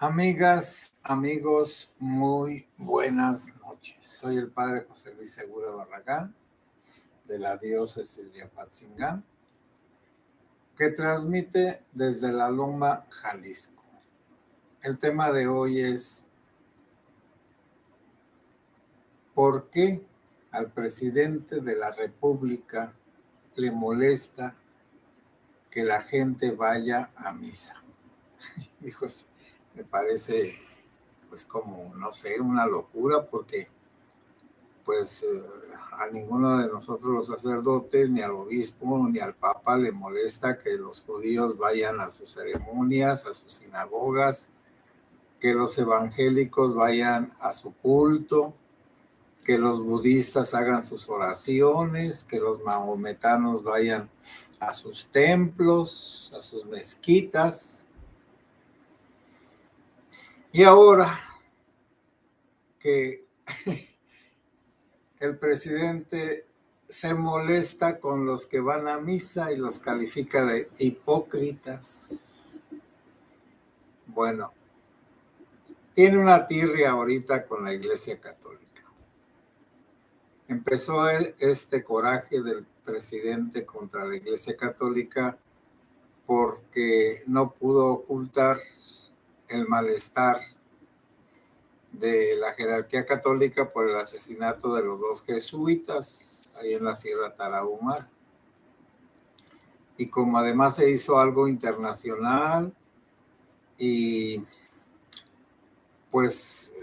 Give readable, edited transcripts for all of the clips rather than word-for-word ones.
Amigas, amigos, muy buenas noches. Soy el padre José Luis Segura Barragán, de la diócesis de Apatzingán, que transmite desde La Loma, Jalisco. El tema de hoy es ¿por qué al presidente de la República le molesta que la gente vaya a misa? Dijo, me parece pues como, no sé, una locura, porque pues a ninguno de nosotros los sacerdotes, ni al obispo, ni al papa le molesta que los judíos vayan a sus ceremonias, a sus sinagogas, que los evangélicos vayan a su culto, que los budistas hagan sus oraciones, que los mahometanos vayan a sus templos, a sus mezquitas. Y ahora que el presidente se molesta con los que van a misa y los califica de hipócritas. Bueno, tiene una tirria ahorita con la Iglesia Católica. Empezó este coraje del presidente contra la Iglesia Católica porque no pudo ocultar el malestar de la jerarquía católica por el asesinato de los dos jesuitas ahí en la Sierra Tarahumara. Y como además se hizo algo internacional y pues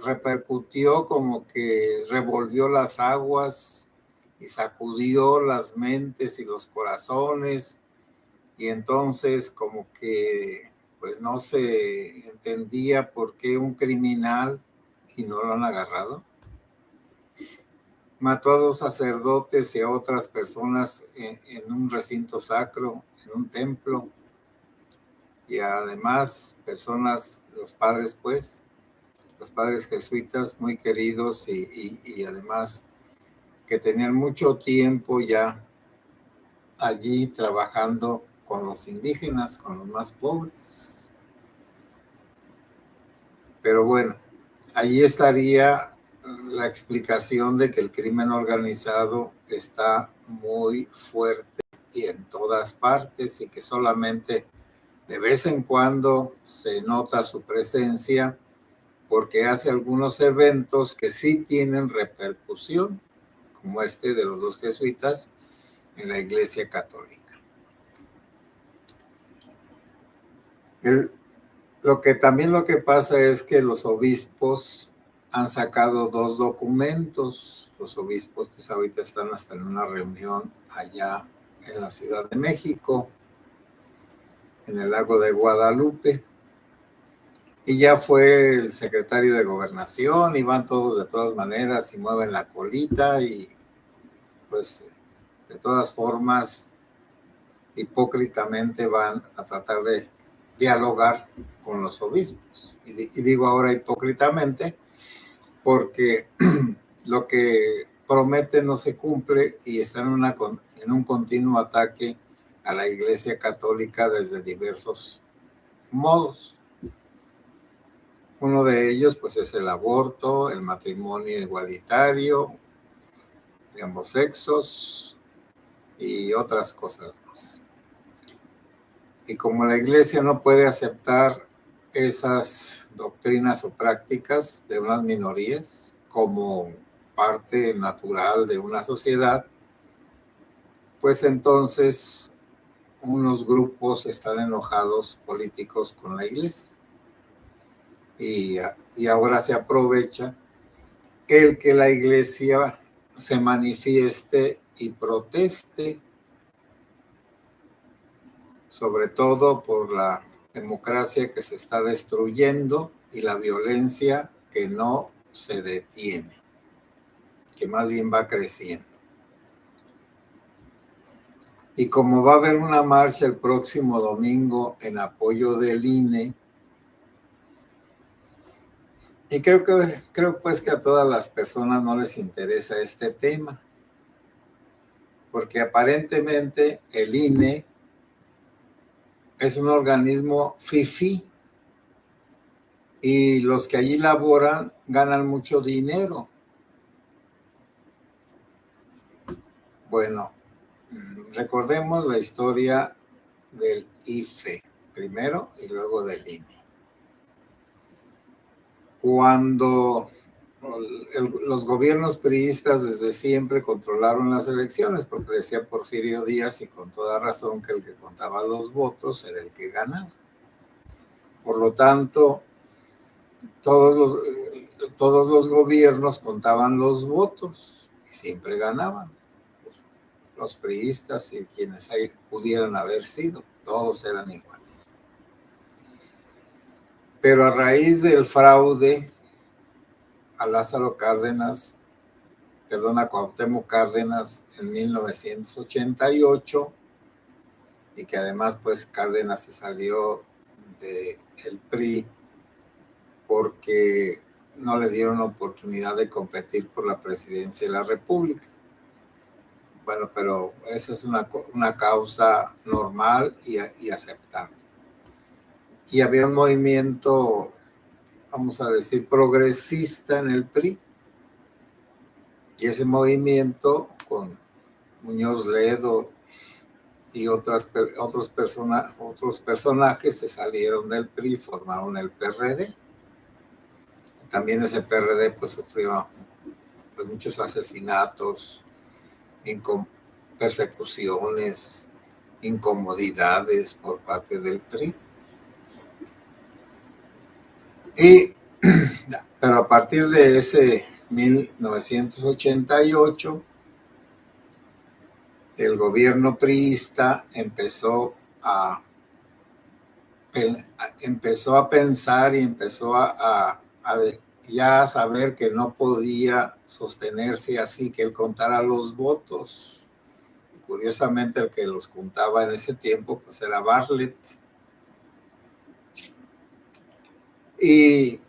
repercutió, como que revolvió las aguas y sacudió las mentes y los corazones, y entonces como que pues no se entendía por qué un criminal, y no lo han agarrado, mató a dos sacerdotes y a otras personas en un recinto sacro, en un templo, y además personas, los padres jesuitas muy queridos y además que tenían mucho tiempo ya allí trabajando con los indígenas, con los más pobres. Pero bueno, allí estaría la explicación de que el crimen organizado está muy fuerte y en todas partes, y que solamente de vez en cuando se nota su presencia porque hace algunos eventos que sí tienen repercusión, como este de los dos jesuitas en la Iglesia Católica. Lo que pasa es que los obispos han sacado dos documentos. Los obispos pues ahorita están hasta en una reunión allá en la Ciudad de México, en el lago de Guadalupe, y ya fue el secretario de Gobernación, y van todos de todas maneras y mueven la colita, y pues de todas formas hipócritamente van a tratar de dialogar con los obispos. Y digo ahora hipócritamente porque lo que promete no se cumple, y están en un continuo ataque a la Iglesia Católica desde diversos modos. Uno de ellos pues es el aborto, el matrimonio igualitario de ambos sexos y otras cosas más. Y como la Iglesia no puede aceptar esas doctrinas o prácticas de unas minorías como parte natural de una sociedad, pues entonces unos grupos están enojados políticos con la Iglesia. Y ahora se aprovecha el que la Iglesia se manifieste y proteste, sobre todo por la democracia que se está destruyendo y la violencia que no se detiene, que más bien va creciendo. Y como va a haber una marcha el próximo domingo en apoyo del INE, y creo pues que a todas las personas no les interesa este tema, porque aparentemente el INE es un organismo fifí, y los que allí laboran ganan mucho dinero. Bueno, recordemos la historia del IFE primero y luego del INE. Cuando los gobiernos priistas desde siempre controlaron las elecciones, porque decía Porfirio Díaz, y con toda razón, que el que contaba los votos era el que ganaba. Por lo tanto, todos los gobiernos contaban los votos y siempre ganaban. Los priistas y quienes ahí pudieran haber sido, todos eran iguales. Pero a raíz del fraude a Lázaro Cárdenas, a Cuauhtémoc Cárdenas en 1988, y que además pues Cárdenas se salió del PRI porque no le dieron oportunidad de competir por la presidencia de la República. Bueno, pero esa es una causa normal y aceptable. Y había un movimiento, vamos a decir, progresista en el PRI. Y ese movimiento, con Muñoz Ledo y otros personajes, se salieron del PRI, formaron el PRD. También ese PRD pues sufrió pues, muchos asesinatos, persecuciones, incomodidades por parte del PRI. Pero a partir de ese 1988, el gobierno priista empezó a pensar y empezó ya a saber que no podía sostenerse así, que él contara los votos. Curiosamente, el que los contaba en ese tiempo pues era Bartlett. Y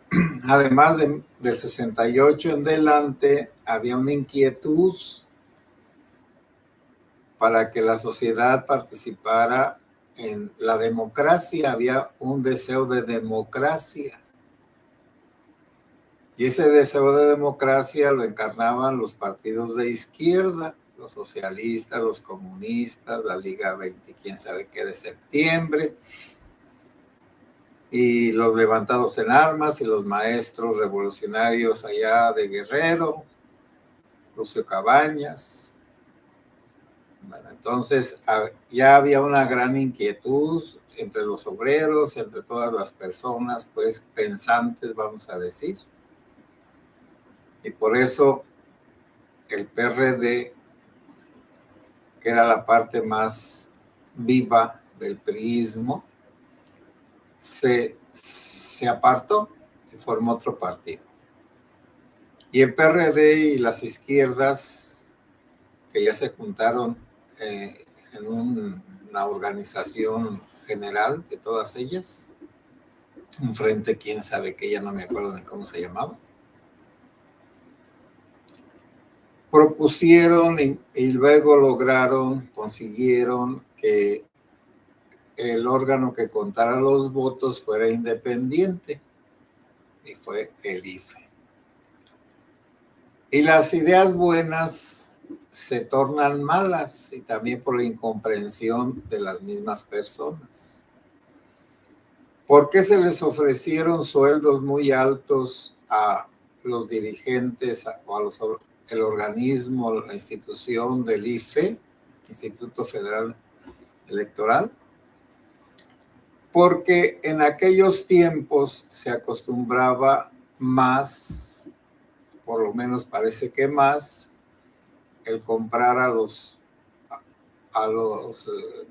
además del 68 en adelante, había una inquietud para que la sociedad participara en la democracia, había un deseo de democracia. Y ese deseo de democracia lo encarnaban los partidos de izquierda, los socialistas, los comunistas, la Liga 20, quién sabe qué de septiembre, y los levantados en armas y los maestros revolucionarios allá de Guerrero, Lucio Cabañas. Bueno, entonces ya había una gran inquietud entre los obreros, entre todas las personas, pues pensantes, vamos a decir. Y por eso el PRD, que era la parte más viva del priismo, se apartó y formó otro partido. Y el PRD y las izquierdas, que ya se juntaron en una organización general de todas ellas, un frente, quién sabe qué, ya no me acuerdo ni cómo se llamaba, propusieron y luego consiguieron que el órgano que contara los votos fuera independiente, y fue el IFE. Y las ideas buenas se tornan malas, y también por la incomprensión de las mismas personas. ¿Por qué se les ofrecieron sueldos muy altos a los dirigentes o a el organismo, la institución del IFE, Instituto Federal Electoral? Porque en aquellos tiempos se acostumbraba más, por lo menos parece que más, el comprar a los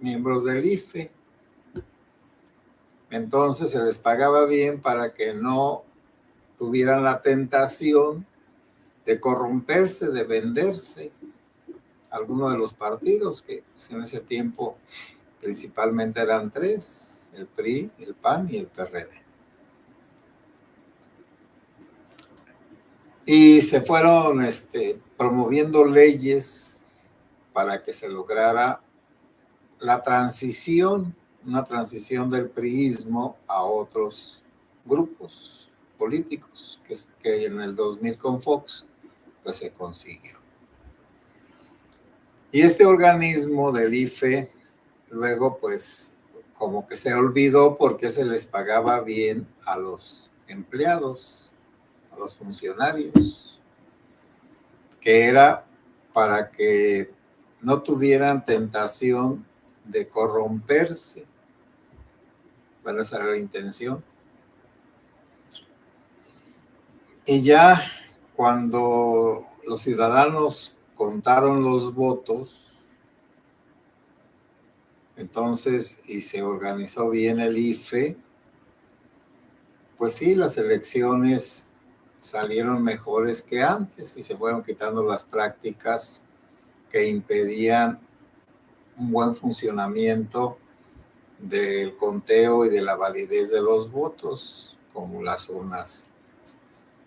miembros del IFE. Entonces se les pagaba bien para que no tuvieran la tentación de corromperse, de venderse a alguno de los partidos, que pues, en ese tiempo principalmente eran tres: el PRI, el PAN y el PRD. Y se fueron promoviendo leyes para que se lograra la transición, una transición del priismo a otros grupos. políticos, que en el 2000 con Fox, pues se consiguió. Y este organismo del IFE, luego pues como que se olvidó porque se les pagaba bien a los empleados, a los funcionarios, que era para que no tuvieran tentación de corromperse. Bueno, esa era la intención. Y ya cuando los ciudadanos contaron los votos, entonces, y se organizó bien el IFE, pues sí, las elecciones salieron mejores que antes y se fueron quitando las prácticas que impedían un buen funcionamiento del conteo y de la validez de los votos, como las urnas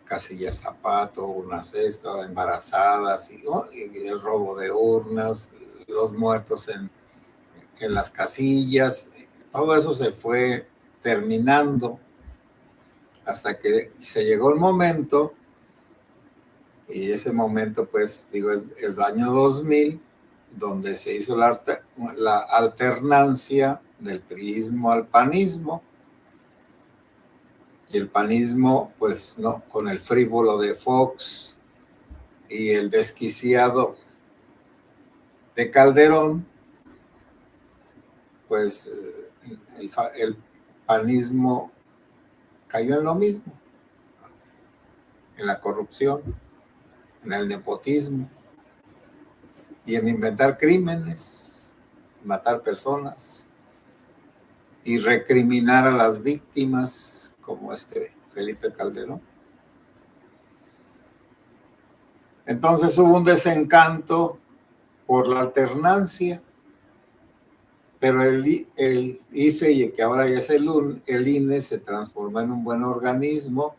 casillas zapato, urnas embarazadas y el robo de urnas, los muertos en las casillas. Todo eso se fue terminando hasta que se llegó el momento, y ese momento pues digo es el año 2000, donde se hizo la alternancia del priismo al panismo, y el panismo pues no, con el frívolo de Fox y el desquiciado de Calderón, pues el panismo cayó en lo mismo, en la corrupción, en el nepotismo y en inventar crímenes, matar personas y recriminar a las víctimas como Felipe Calderón. Entonces hubo un desencanto por la alternancia, pero el IFE, que ahora ya es el INE, se transformó en un buen organismo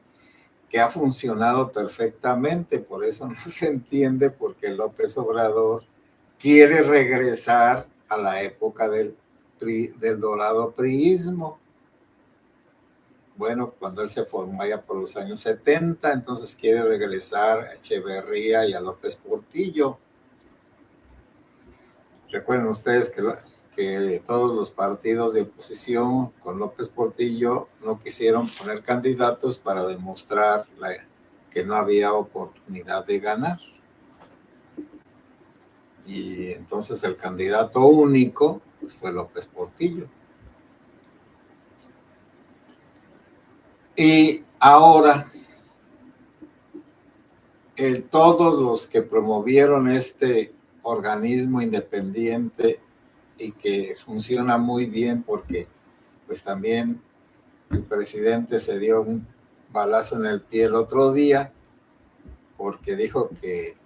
que ha funcionado perfectamente. Por eso no se entiende por qué López Obrador quiere regresar a la época del dorado priismo. Bueno, cuando él se formó allá por los años 70, entonces quiere regresar a Echeverría y a López Portillo. Recuerden ustedes que todos los partidos de oposición con López Portillo no quisieron poner candidatos para demostrar que no había oportunidad de ganar. Y entonces el candidato único pues fue López Portillo. Y ahora, todos los que promovieron este organismo independiente y que funciona muy bien, porque pues también el presidente se dio un balazo en el pie el otro día porque dijo que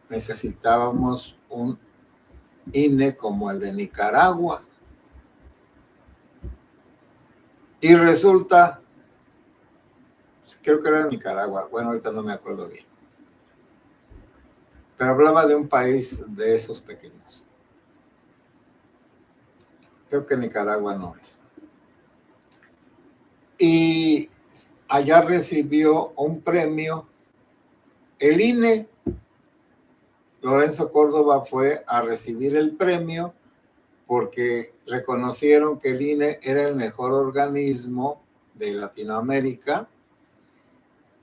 necesitábamos un INE como el de Nicaragua. Y resulta, creo que era de Nicaragua, bueno, ahorita no me acuerdo bien, pero hablaba de un país de esos pequeños. Creo que Nicaragua no es. Y allá recibió un premio el INE. Lorenzo Córdoba fue a recibir el premio porque reconocieron que el INE era el mejor organismo de Latinoamérica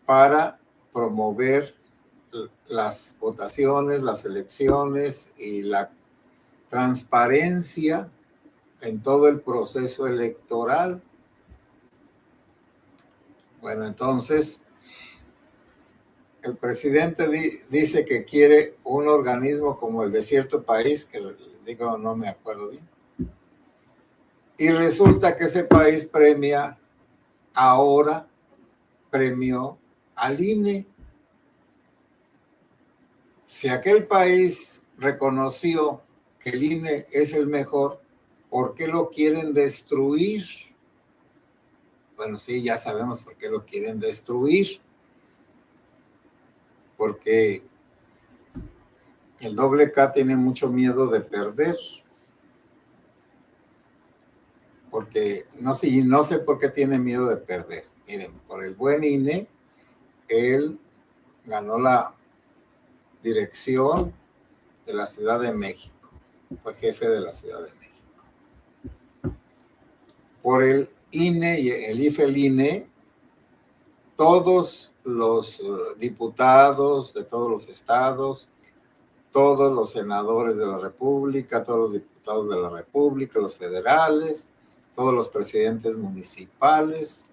para promover las votaciones, las elecciones y la transparencia en todo el proceso electoral. Bueno, entonces el presidente dice que quiere un organismo como el de cierto país, que les digo, no me acuerdo bien. Y resulta que ese país premió al INE. Si aquel país reconoció que el INE es el mejor, ¿por qué lo quieren destruir? Bueno, sí, ya sabemos por qué lo quieren destruir. Porque el K tiene mucho miedo de perder. Porque no sé por qué tiene miedo de perder. Miren, por el buen INE, él ganó la dirección de la Ciudad de México, fue jefe de la Ciudad de México. Por el INE y el IFE-INE, todos los diputados de todos los estados, todos los senadores de la República, todos los diputados de la República, los federales, todos los presidentes municipales,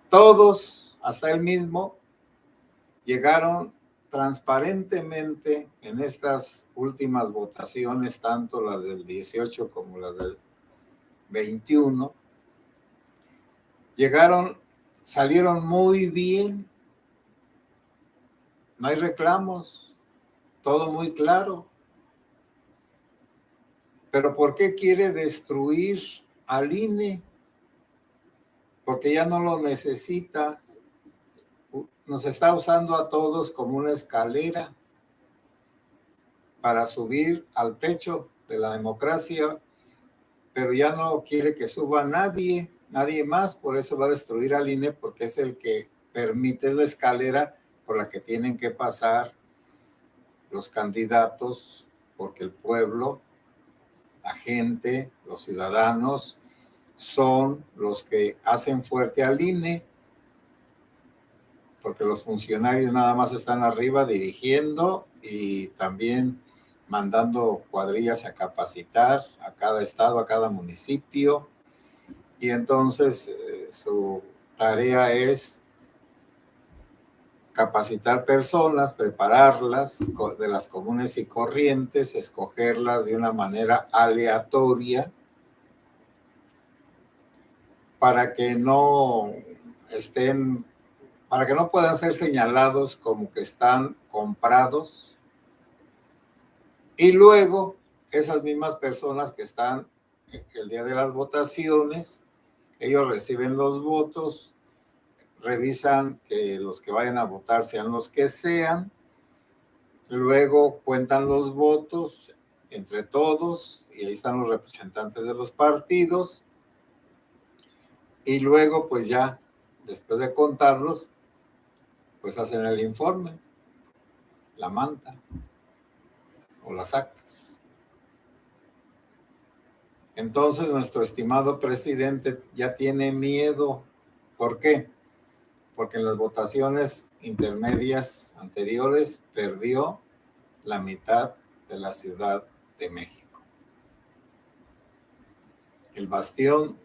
todos, hasta él mismo, llegaron transparentemente en estas últimas votaciones, tanto las del 18 como las del 21, salieron muy bien, no hay reclamos, todo muy claro. Pero ¿por qué quiere destruir al INE? Porque ya no lo necesita. Nos está usando a todos como una escalera para subir al techo de la democracia, pero ya no quiere que suba nadie más, por eso va a destruir al INE, porque es el que permite la escalera por la que tienen que pasar los candidatos, porque el pueblo, la gente, los ciudadanos, son los que hacen fuerte al INE, porque los funcionarios nada más están arriba dirigiendo y también mandando cuadrillas a capacitar a cada estado, a cada municipio, y entonces su tarea es capacitar personas, prepararlas de las comunes y corrientes, escogerlas de una manera aleatoria para que no puedan ser señalados como que están comprados. Y luego esas mismas personas que están el día de las votaciones, ellos reciben los votos, revisan que los que vayan a votar sean los que sean, luego cuentan los votos entre todos y ahí están los representantes de los partidos, y luego pues ya después de contarlos pues hacen el informe, la manta o las actas. Entonces nuestro estimado presidente ya tiene miedo. ¿Por qué? Porque en las votaciones intermedias anteriores perdió la mitad de la Ciudad de México. El bastión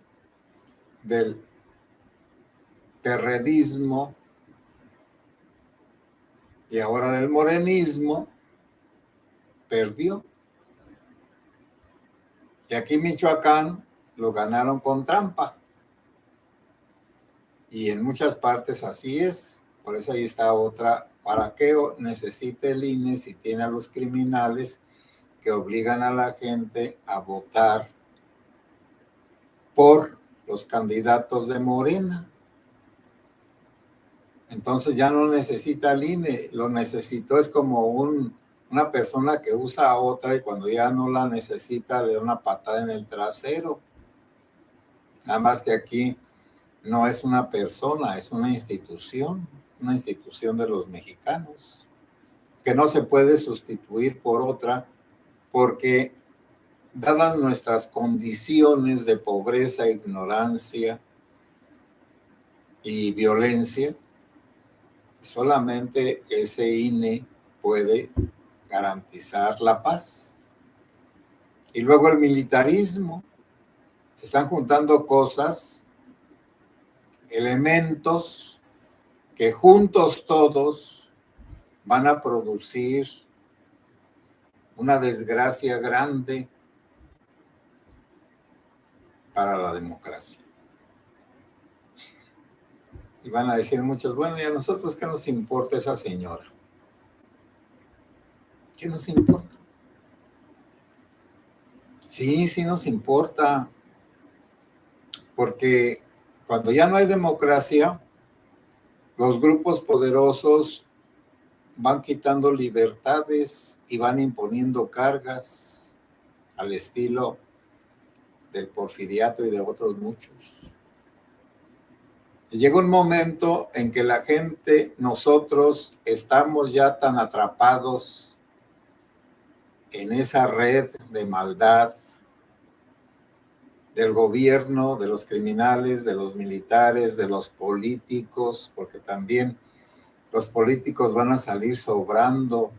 del perredismo y ahora del morenismo perdió. Y aquí en Michoacán lo ganaron con trampa. Y en muchas partes así es. Por eso ahí está otra. ¿Para qué necesita el INE si tiene a los criminales que obligan a la gente a votar por los candidatos de Morena? Entonces ya no necesita el INE. Lo necesitó, es como una persona que usa a otra y cuando ya no la necesita le da una patada en el trasero. Nada más que aquí no es una persona, es una institución de los mexicanos, que no se puede sustituir por otra, porque dadas nuestras condiciones de pobreza, ignorancia y violencia, solamente ese INE puede garantizar la paz. Y luego el militarismo, se están juntando cosas, elementos que juntos todos van a producir una desgracia grande para la democracia. Y van a decir muchos, bueno, ¿y a nosotros qué nos importa esa señora? ¿Qué nos importa? Sí, sí nos importa, porque cuando ya no hay democracia, los grupos poderosos van quitando libertades y van imponiendo cargas al estilo del Porfiriato y de otros muchos. Llega un momento en que la gente, nosotros estamos ya tan atrapados en esa red de maldad del gobierno, de los criminales, de los militares, de los políticos, porque también los políticos van a salir sobrando.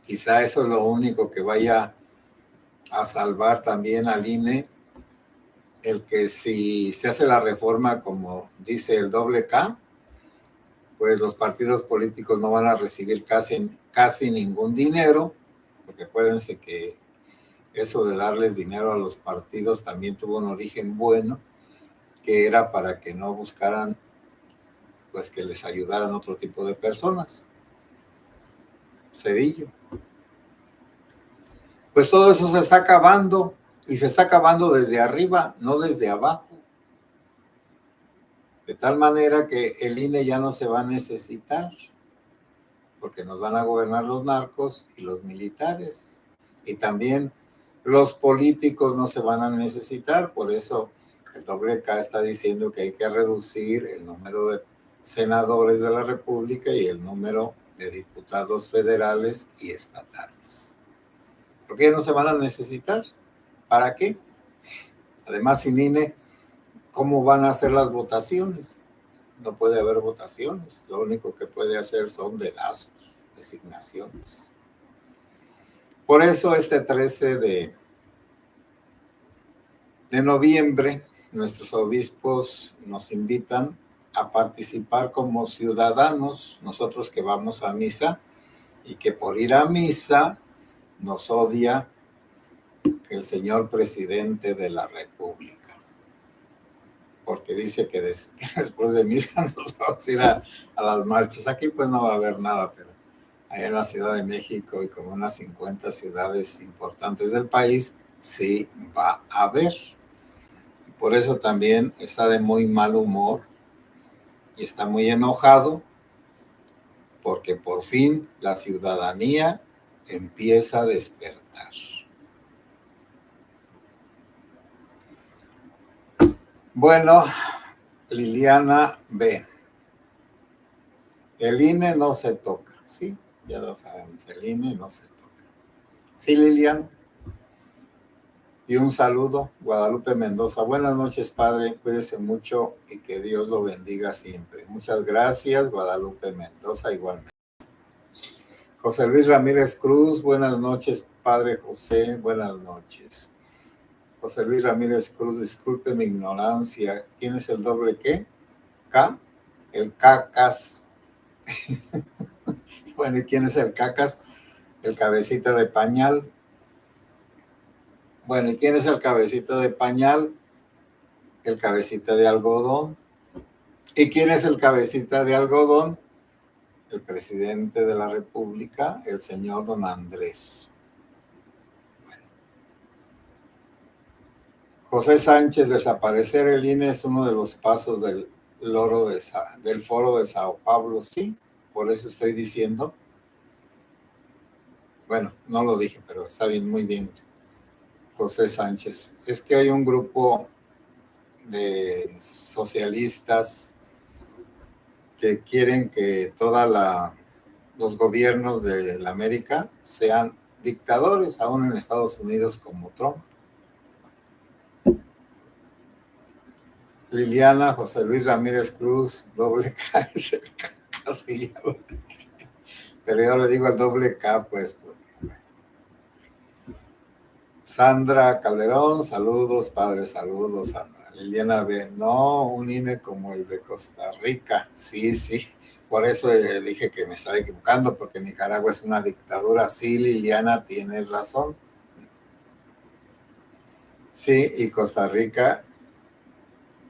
Quizá eso es lo único que vaya a salvar también al INE, el que si se hace la reforma como dice el doble K, pues los partidos políticos no van a recibir casi ningún dinero, porque acuérdense que eso de darles dinero a los partidos también tuvo un origen bueno, que era para que no buscaran, pues que les ayudaran otro tipo de personas. Cedillo. Pues todo eso se está acabando, y se está acabando desde arriba, no desde abajo. De tal manera que el INE ya no se va a necesitar, porque nos van a gobernar los narcos y los militares. Y también los políticos no se van a necesitar, por eso el WK está diciendo que hay que reducir el número de senadores de la República y el número de diputados federales y estatales. Porque ya no se van a necesitar. ¿Para qué? Además, sin INE, ¿cómo van a hacer las votaciones? No puede haber votaciones. Lo único que puede hacer son dedazos, designaciones. Por eso este 13 de noviembre, nuestros obispos nos invitan a participar como ciudadanos, nosotros que vamos a misa y que por ir a misa nos odia el señor presidente de la República, porque dice que después de misa nos vamos a ir a las marchas. Aquí pues no va a haber nada, pero allá en la Ciudad de México y como unas 50 ciudades importantes del país, sí va a haber. Por eso también está de muy mal humor y está muy enojado, porque por fin la ciudadanía empieza a despertar. Bueno, Liliana B. El INE no se toca, sí, ya lo sabemos, el INE no se toca. Sí, Liliana. Y un saludo, Guadalupe Mendoza. Buenas noches, padre, cuídese mucho y que Dios lo bendiga siempre. Muchas gracias, Guadalupe Mendoza, igualmente. José Luis Ramírez Cruz, buenas noches, padre José, buenas noches. José Luis Ramírez Cruz, disculpe mi ignorancia. ¿Quién es el doble qué? ¿K? El cacas. Bueno, ¿y quién es el cacas? El cabecita de pañal. Bueno, ¿y quién es el cabecita de pañal? El cabecita de algodón. ¿Y quién es el cabecita de algodón? El presidente de la República, el señor don Andrés. Bueno. José Sánchez, desaparecer el INE es uno de los pasos del foro de Sao Paulo, sí, por eso estoy diciendo. Bueno, no lo dije, pero está bien, muy bien. José Sánchez, es que hay un grupo de socialistas que quieren que los gobiernos de la América sean dictadores, aún en Estados Unidos como Trump. Liliana, José Luis Ramírez Cruz, doble K es el K, casi ya lo dije. Pero yo le digo el doble K, pues, porque, bueno. Sandra Calderón, saludos, padre, saludos, Sandra. Liliana B, no, un INE como el de Costa Rica. Sí, sí, por eso dije que me estaba equivocando, porque Nicaragua es una dictadura. Sí, Liliana, tienes razón. Sí, y Costa Rica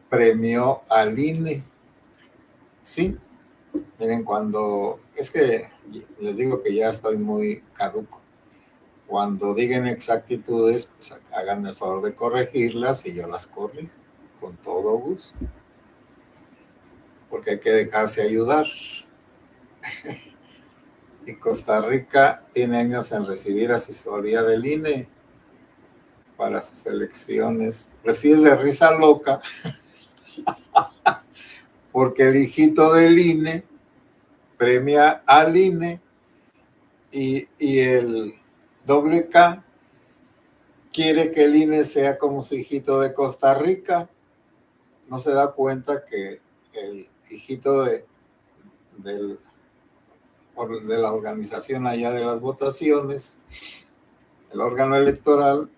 premió al INE. Sí, miren, es que les digo que ya estoy muy caduco. Cuando digan exactitudes, pues hagan el favor de corregirlas y yo las corrijo con todo gusto. Porque hay que dejarse ayudar. Y Costa Rica tiene años en recibir asesoría del INE para sus elecciones. Pues sí, es de risa loca, Porque el hijito del INE premia al INE y el doble K quiere que el INE sea como su hijito de Costa Rica. No se da cuenta que el hijito de la organización allá de las votaciones, el órgano electoral,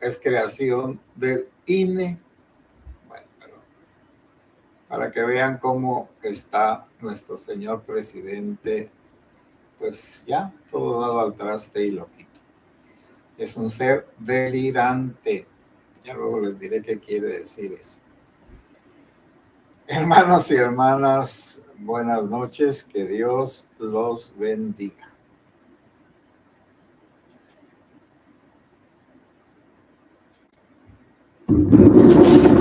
es creación del INE. Bueno, pero para que vean cómo está nuestro señor presidente, pues ya todo dado al traste y loquito. Es un ser delirante. Ya luego les diré qué quiere decir eso. Hermanos y hermanas, buenas noches, que Dios los bendiga.